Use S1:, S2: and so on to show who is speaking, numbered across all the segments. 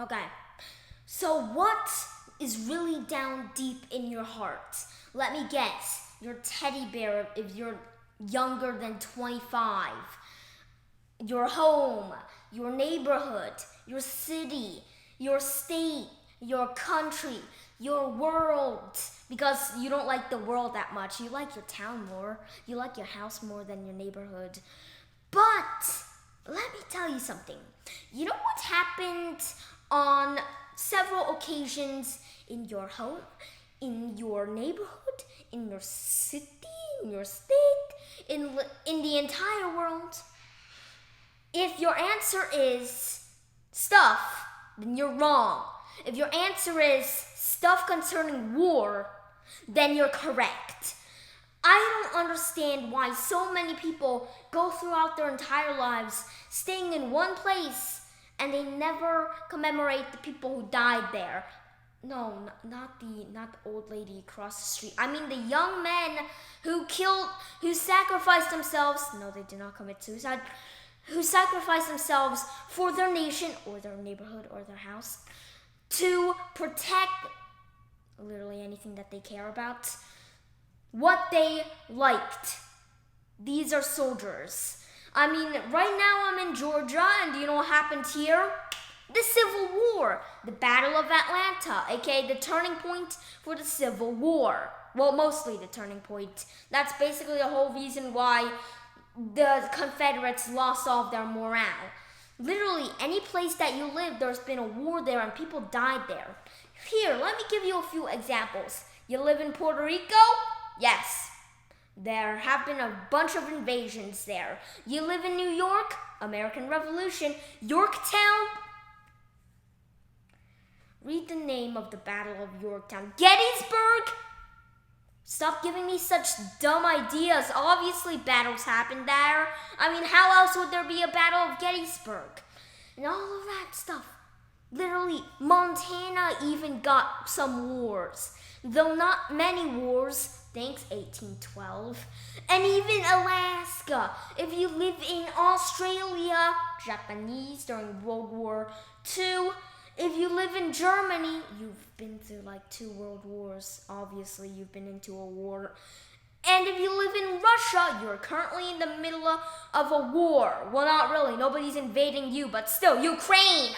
S1: Okay. So what is really down deep in your heart? Let me guess. Your teddy bear if you're younger than 25. Your home, your neighborhood, your city, your state, your country, your world. Because you don't like the world that much. You like your town more. You like your house more than your neighborhood. But let me tell you something. You know what happened on several occasions in your home, in your neighborhood, in your city, in your state, in the entire world? If your answer is stuff, then you're wrong. If your answer is stuff concerning war, then you're correct. I don't understand why so many people go throughout their entire lives staying in one place and they never commemorate the people who died there. No, not the old lady across the street. I mean the young men who sacrificed themselves. No, they did not commit suicide. Who sacrificed themselves for their nation or their neighborhood or their house to protect literally anything that they care about. What they liked. These are soldiers. I mean, right now I'm in Georgia, and do you know what happened here? The Civil War, the Battle of Atlanta, aka the turning point for the Civil War. Well, mostly the turning point. That's basically the whole reason why the Confederates lost all of their morale. Literally, any place that you live, there's been a war there and people died there. Here, let me give you a few examples. You live in Puerto Rico? Yes. There have been a bunch of invasions there. You live in New York? American Revolution. Yorktown? Read the name of the Battle of Yorktown. Gettysburg? Stop giving me such dumb ideas. Obviously, battles happened there. I mean, how else would there be a Battle of Gettysburg? And all of that stuff. Literally, Montana even got some wars. Though not many wars, thanks 1812. And even Alaska. If you live in Australia, Japanese during World War II. If you live in Germany, you've been through like 2 world wars. Obviously, you've been into a war. And if you live in Russia, you're currently in the middle of a war. Well, not really. Nobody's invading you, but still, Ukraine.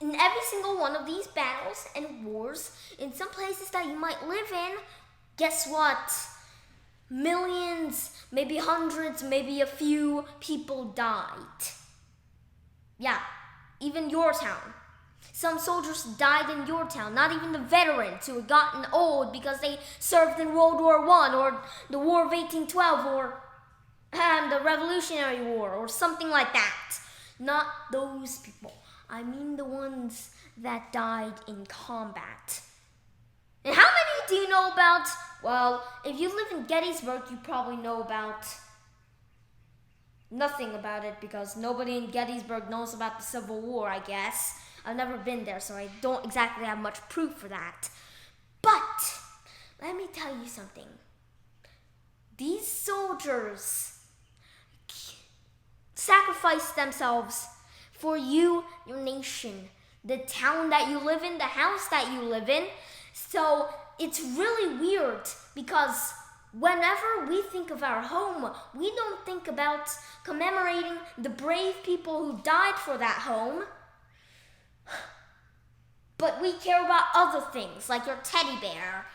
S1: In every single one of these battles and wars, in some places that you might live in, guess what? Millions, maybe hundreds, maybe a few people died. Yeah, even your town. Some soldiers died in your town, not even the veterans who had gotten old because they served in World War I or the War of 1812 or the Revolutionary War or something like that. Not those people. I mean the ones that died in combat. And how many do you know about? Well, if you live in Gettysburg, you probably know about nothing about it because nobody in Gettysburg knows about the Civil War, I guess. I've never been there, so I don't exactly have much proof for that. But let me tell you something. These soldiers sacrificed themselves for you, your nation, the town that you live in, the house that you live in. So it's really weird because whenever we think of our home, we don't think about commemorating the brave people who died for that home. But we care about other things, like your teddy bear.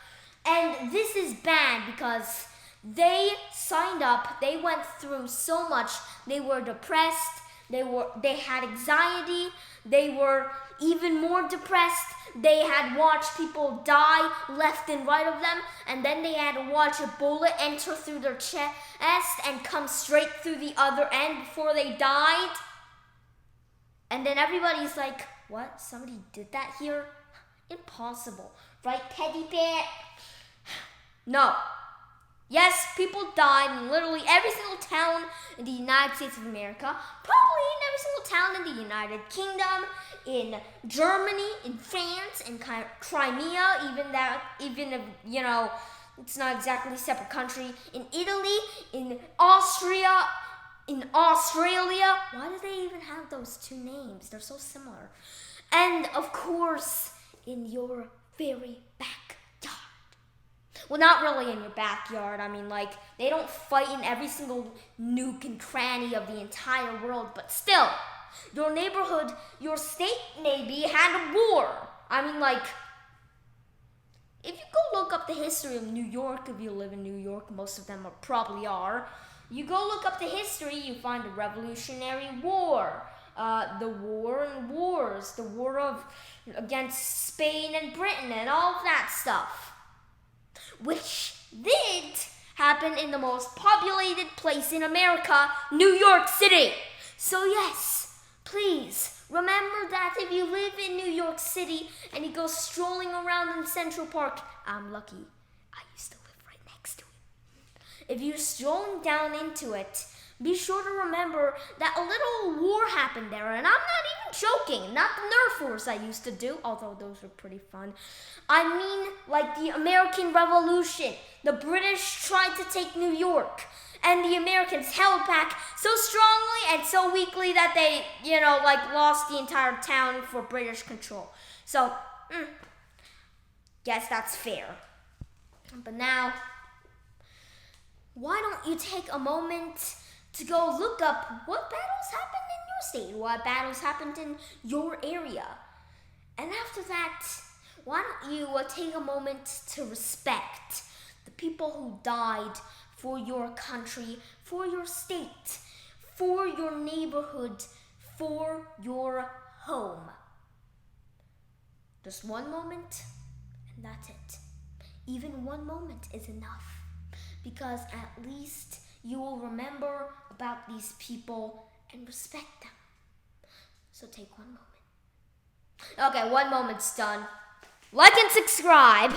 S1: And this is bad because they signed up, they went through so much, they were depressed, they had anxiety, they were even more depressed, they had watched people die left and right of them, and then they had to watch a bullet enter through their chest and come straight through the other end before they died. And then everybody's like, what? Somebody did that here? Impossible. Right, teddy bear? No. Yes, people died in literally every single town in the United States of America, probably in every single town in the United Kingdom, in Germany, in France, in Crimea, even if, you know, it's not exactly a separate country, in Italy, in Austria, in Australia. Why do they even have those two names? They're so similar. And of course, in your very backyard. Well, not really in your backyard. I mean, like, they don't fight in every single nook and cranny of the entire world, but still, your neighborhood, your state maybe had a war. I mean, like, if you go look up the history of New York, if you live in New York, most of them probably are. You go look up the history, you find the Revolutionary War, the war and wars, the war against Spain and Britain and all of that stuff, which did happen in the most populated place in America, New York City. So yes, please remember that if you live in New York City and you go strolling around in Central Park, I'm lucky, I used to live right next to it. If you're strolling down into it, be sure to remember that a little war happened there, and I'm not even joking, not the Nerf wars I used to do, although those were pretty fun. I mean, like the American Revolution. The British tried to take New York, and the Americans held back so strongly and so weakly that they, lost the entire town for British control. So, guess that's fair. But now, why don't you take a moment to go look up what battles happened in your state, what battles happened in your area. And after that, why don't you take a moment to respect the people who died for your country, for your state, for your neighborhood, for your home. Just one moment, and that's it. Even one moment is enough, because at least you will remember about these people and respect them. So take one moment. Okay, 1 moment's done. Like and subscribe.